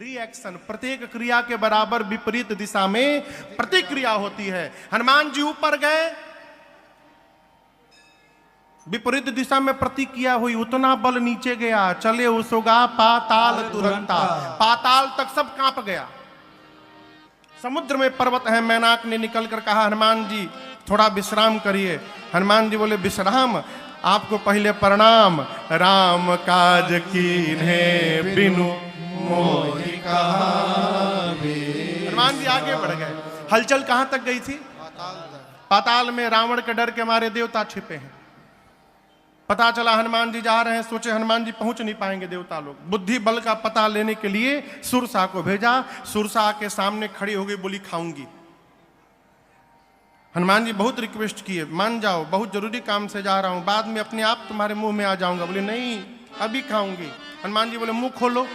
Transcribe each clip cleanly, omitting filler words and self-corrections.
Reaction, प्रत्येक क्रिया के बराबर विपरीत दिशा में प्रतिक्रिया होती है। हनुमान जी ऊपर गए, विपरीत दिशा में प्रतिक्रिया हुई, उतना बल नीचे गया, चले उसोगा पाताल तुरंता, पाताल तक सब कांप गया। समुद्र में पर्वत है, मैनाक ने निकलकर कहा हनुमान जी थोड़ा विश्राम करिए। हनुमान जी बोले विश्राम, आपको पहले प्रणाम, राम काज कीन्हे बिनु मोहि कहावे। हनुमान जी आगे बढ़ गए। हलचल कहां तक गई थी? पाताल में। रावण के डर के मारे देवता छिपे हैं। पता चला हनुमान जी जा रहे हैं, सोचे हनुमान जी पहुंच नहीं पाएंगे देवता लोग। बुद्धि बल का पता लेने के लिए सुरसा को भेजा। सुरसा के सामने खड़ी हो गई, बोली खाऊंगी। हनुमान जी बहुत रिक्वेस्ट किए, मान जाओ, बहुत जरूरी काम से जा रहा हूं, बाद में अपने आप तुम्हारे मुंह में आ जाऊंगा। बोले नहीं, अभी खाऊंगी। हनुमान जी बोले मुंह खोलो।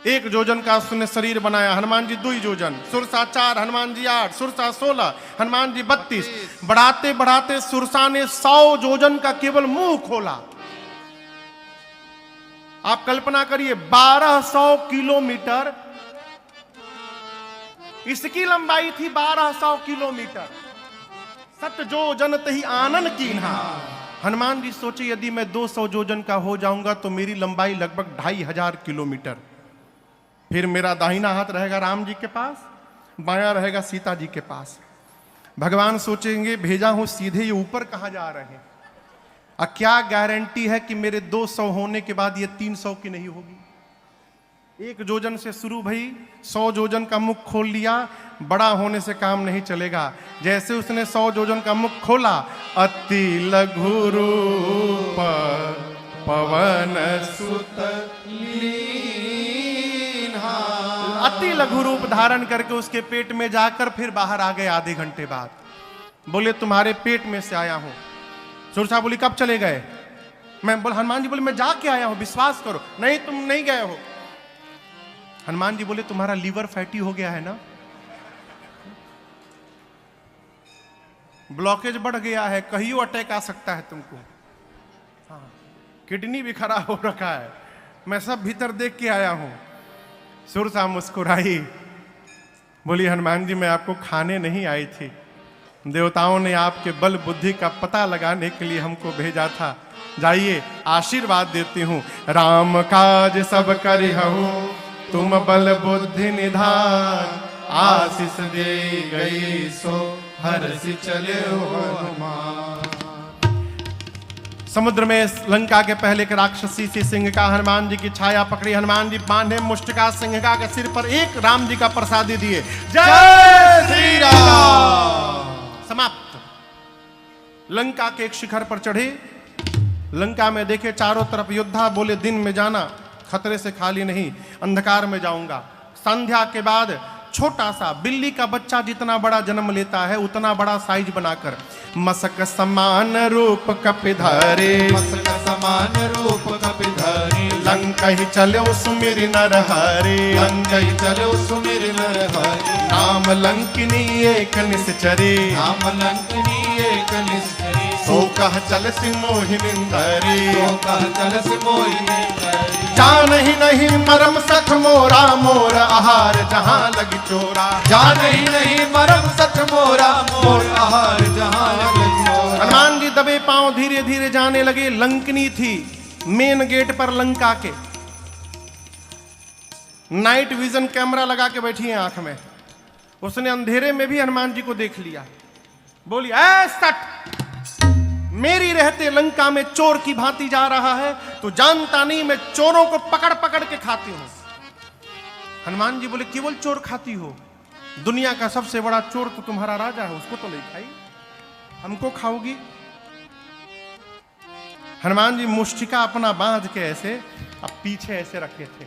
1 जोजन का उसने शरीर बनाया, हनुमान जी 2 जोजन, सुरसा 4, हनुमान जी 8, सुरसा 16, हनुमान जी 32। बढ़ाते बढ़ाते सुरसा ने 100 जोजन का केवल मुंह खोला। आप कल्पना करिए 1200 किलोमीटर इसकी लंबाई थी, 1200 किलोमीटर। सत जोजन तही आनन कीन्हा। हनुमान जी सोचे यदि मैं 200 जोजन का हो जाऊंगा तो मेरी लंबाई लगभग 2500 किलोमीटर। फिर मेरा दाहिना हाथ रहेगा राम जी के पास, बायां रहेगा सीता जी के पास। भगवान सोचेंगे भेजा हूं सीधे, ये ऊपर कहां जा रहे हैं? क्या गारंटी है कि मेरे 200 होने के बाद ये 300 की नहीं होगी? 1 जोजन से शुरू भई, 100 जोजन का मुख खोल लिया। बड़ा होने से काम नहीं चलेगा। जैसे उसने 100 जोजन का मुख खोला, अति लघु रूप पवन सुत लीन्हा, अति लघु रूप धारण करके उसके पेट में जाकर फिर बाहर आ गए। आधे घंटे बाद बोले तुम्हारे पेट में से आया हूं। सुरसा बोली कब चले गए? मैं बोल हनुमान जी बोले मैं जाके आया हूं, विश्वास करो। नहीं तुम नहीं गए हो। हनुमान जी बोले तुम्हारा लीवर फैटी हो गया है ना, ब्लॉकेज बढ़ गया है, कहीं अटैक आ सकता है तुमको। हाँ, किडनी भी खराब हो रखा है, मैं सब भीतर देख के आया हूं। सुरसा मुस्कुराई, बोली हनुमान जी मैं आपको खाने नहीं आई थी, देवताओं ने आपके बल बुद्धि का पता लगाने के लिए हमको भेजा था। जाइए आशीर्वाद देती हूं, राम काज सब करिहु तुम बल बुद्धि निधान, आशीष दे गई सो हर्षि चले हनुमान। समुद्र में लंका के पहले के राक्षसी सी सिंह का हनुमान जी की छाया पकड़ी। हनुमान जी बांधे मुष्टिका सिंहिका के सिर पर एक राम जी का प्रसादी दिए। जय श्री राम। समाप्त। लंका के एक शिखर पर चढ़े। लंका में देखे चारों तरफ योद्धा। बोले दिन में जाना, खतरे से खाली नहीं, अंधकार में जाऊंगा। संध्या के बाद छोटा सा बिल्ली का बच्चा जितना बड़ा जन्म लेता है उतना बड़ा साइज बनाकर मसक समान रूप कपिधरे, मसक समान रूप कपिधरे, लंका ही चले सुमिर नर हरे, लंका ही चले सुमिर नर हरे, राम लंकिनी एक निश्चरे, राम लंकिनी एक निश्चरे, सो कह चल सि मोहिनिंदरे, सो कह चल सि मोहिनिंदरे, जान ही नहीं मरम सख मोरा, मोर आहार जहां लगी चोरा, जान ही नहीं मरम सख मोरा, मोर आहार जहां लगी चोरा। हनुमान जी दबे पांव धीरे धीरे जाने लगे। लंकनी थी मेन गेट पर लंका के, नाइट विजन कैमरा लगा के बैठी है आंख में। उसने अंधेरे में भी हनुमान जी को देख लिया। बोली ऐ सट, मेरी रहते लंका में चोर की भांति जा रहा है, तो जानता नहीं मैं चोरों को पकड़ पकड़ के खाती हूं। हनुमान जी बोले केवल चोर खाती हो? दुनिया का सबसे बड़ा चोर तो तुम्हारा राजा है, उसको तो नहीं खाई, हमको खाओगी? हनुमान जी मुष्टिका अपना बांध के ऐसे अब पीछे ऐसे रखे थे।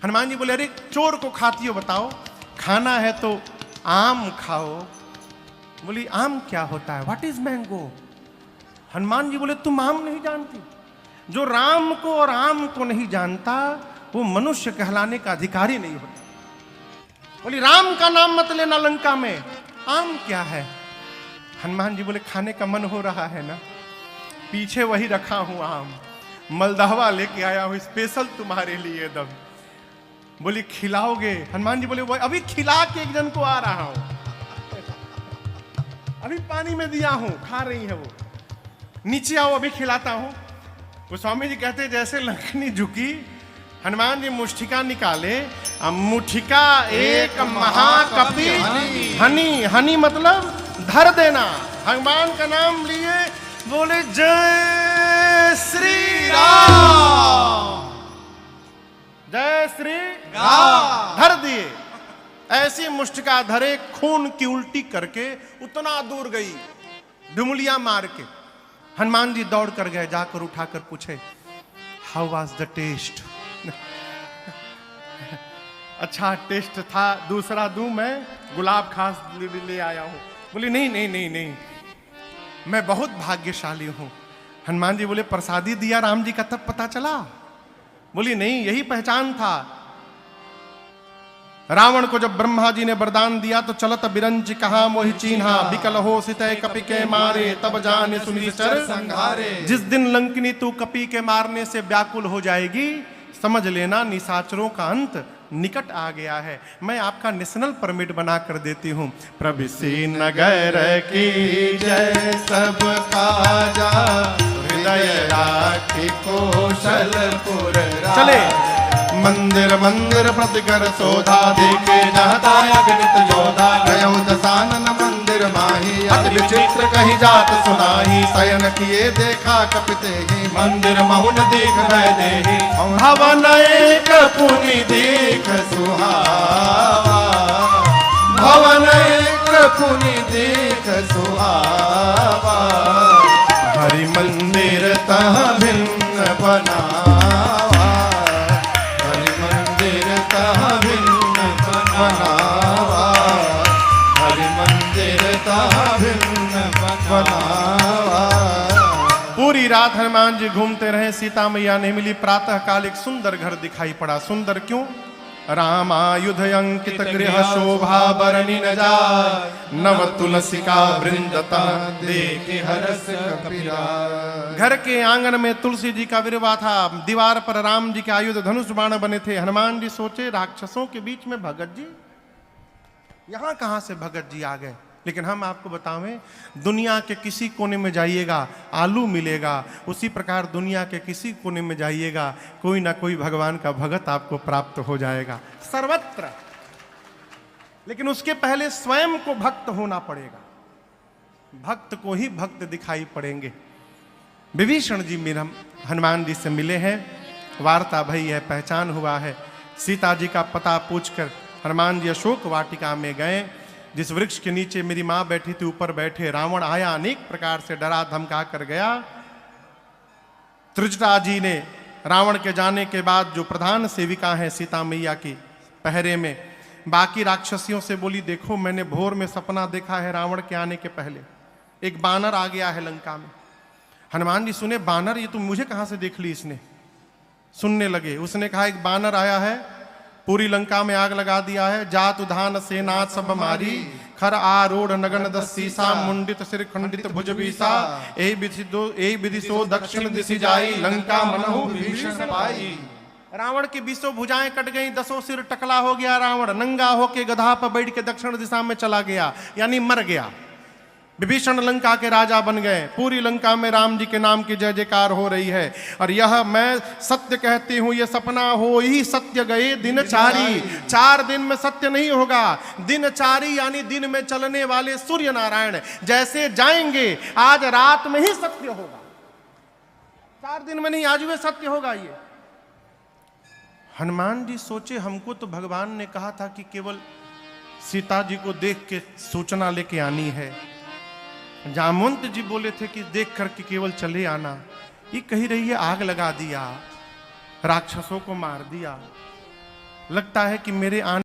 हनुमान जी बोले अरे चोर को खाती हो, बताओ, खाना है तो आम खाओ। बोली आम क्या होता है? What is mango? Hanuman ji बोले तुम आम नहीं जानती? जो राम को और आम को नहीं जानता वो मनुष्य कहलाने का अधिकारी नहीं होता। बोली राम का नाम मत लेना लंका में, आम क्या है? हनुमान जी बोले खाने का मन हो रहा है ना, पीछे वही रखा हूं आम, मलदहवा लेके आया हूं स्पेशल तुम्हारे लिए। दम बोली खिलाओगे? हनुमान जी बोले वो अभी खिला के एक जन को आ रहा हूं, अभी पानी में दिया हूं, खा रही है वो, नीचे आओ अभी खिलाता हूं। वो स्वामी जी कहते जैसे लंकनी झुकी, हनुमान जी मुष्टिका निकाले, मुठिका एक महाकपि हनी, हनी मतलब धर देना, भगवान का नाम लिए, बोले जय श्री राम, जय श्री राम, धर दिए। ऐसी मुष्टिका धरे, खून की उल्टी करके उतना दूर गई, डुमलिया मार के। हनुमान जी दौड़ कर गए, जाकर उठाकर पूछे हाउ वाज द टेस्ट? अच्छा टेस्ट था, दूसरा दूं मैं? गुलाब खास ले आया हूं। बोली नहीं नहीं नहीं नहीं, मैं बहुत भाग्यशाली हूं। हनुमान जी बोले प्रसादी दिया राम जी का तब पता चला? बोली नहीं, यही पहचान था। रावण को जब ब्रह्मा जी ने वरदान दिया तो चलत बिरंज कहा मोहि चीन्हा, बिकल हो सितय कपि के मारे, तब जाने सुनिश्चर संहारे। जिस दिन लंकिनी तू कपि के मारने से व्याकुल हो जाएगी, समझ लेना निशाचरों का अंत निकट आ गया है। मैं आपका नेशनल परमिट बना कर देती हूं। प्रभुसी नगर की जय, सब काजा हृदय राखी कौशलपुर। चले मंदिर मंदिर प्रतिकर शोधा, देखे जाता अगणित योधा। गयो दसानन मंदिर माही, अति विचित्र कही जात सुनाही। शयन किए देखा कपिते ही, मंदिर महुन देख भय देहि। भवन एक पुनि देख सुहावा, भवन एक पुनि देख सुहावा। हरि मंदिर तह भिन्न बनावा, हरि मंदिर तह भिन्न बनावा, हरि मंदिर तह भिन्न बनावा। पूरी रात हनुमान जी घूमते रहे, सीता मैया नहीं मिली। प्रातः काल एक सुंदर घर दिखाई पड़ा। सुंदर क्यों? रामायुध अंकित गृह शोभा बरनी न जाय, नव तुलसिका वृंदता देखे हरस कपिराय। घर के आंगन में तुलसी जी का विरवा था, दीवार पर राम जी के आयुध धनुष बाण बने थे। हनुमान जी सोचे राक्षसों के बीच में भगत जी, यहां कहां से भगत जी आ गए? लेकिन हम आपको बतावें, दुनिया के किसी कोने में जाइएगा आलू मिलेगा, उसी प्रकार दुनिया के किसी कोने में जाइएगा कोई ना कोई भगवान का भगत आपको प्राप्त हो जाएगा सर्वत्र। लेकिन उसके पहले स्वयं को भक्त होना पड़ेगा, भक्त को ही भक्त दिखाई पड़ेंगे। विभीषण जी मेरा हनुमान जी से मिले हैं, वार्ता भई है, पहचान हुआ है। सीता जी का पता पूछकर हनुमान जी अशोक वाटिका में गए। जिस वृक्ष के नीचे मेरी मां बैठी थी ऊपर बैठे रावण आया, अनेक प्रकार से डरा धमका कर गया। त्रिजटा जी ने रावण के जाने के बाद जो प्रधान सेविका है सीता मैया की पहरे में, बाकी राक्षसियों से बोली देखो मैंने भोर में सपना देखा है, रावण के आने के पहले एक बानर आ गया है लंका में। हनुमान जी सुने बानर, ये तुम मुझे कहां से देख ली? इसने सुनने लगे। उसने कहा एक बानर आया है, पूरी लंका में आग लगा दिया है। जात उधान सेना सब मारी, खर आरूढ़ नगन दस सीसा, मुंडित सिर खंडित भुज बीसा। एहि विधि सो दक्षिण दिशि जाई, लंका मनहु विभीषण पाई। रावण की 20 भुजाएं कट गई, 10 सिर टकला हो गया। रावण नंगा होके गधा पर बैठ के दक्षिण दिशा में चला गया, यानी मर गया। विभीषण लंका के राजा बन गए। पूरी लंका में राम जी के नाम की जय जयकार हो रही है। और यह मैं सत्य कहती हूं, यह सपना हो ही सत्य गए दिनचारी। 4 दिन में सत्य नहीं होगा, दिनचारी यानी दिन में चलने वाले सूर्य नारायण जैसे जाएंगे, आज रात में ही सत्य होगा, 4 दिन में नहीं, आज में सत्य होगा। ये हनुमान जी सोचे हमको तो भगवान ने कहा था कि केवल सीता जी को देख के सूचना लेके आनी है। जामवंत जी बोले थे कि देख करके केवल चले आना। ये कही रही है आग लगा दिया, राक्षसों को मार दिया। लगता है कि मेरे आने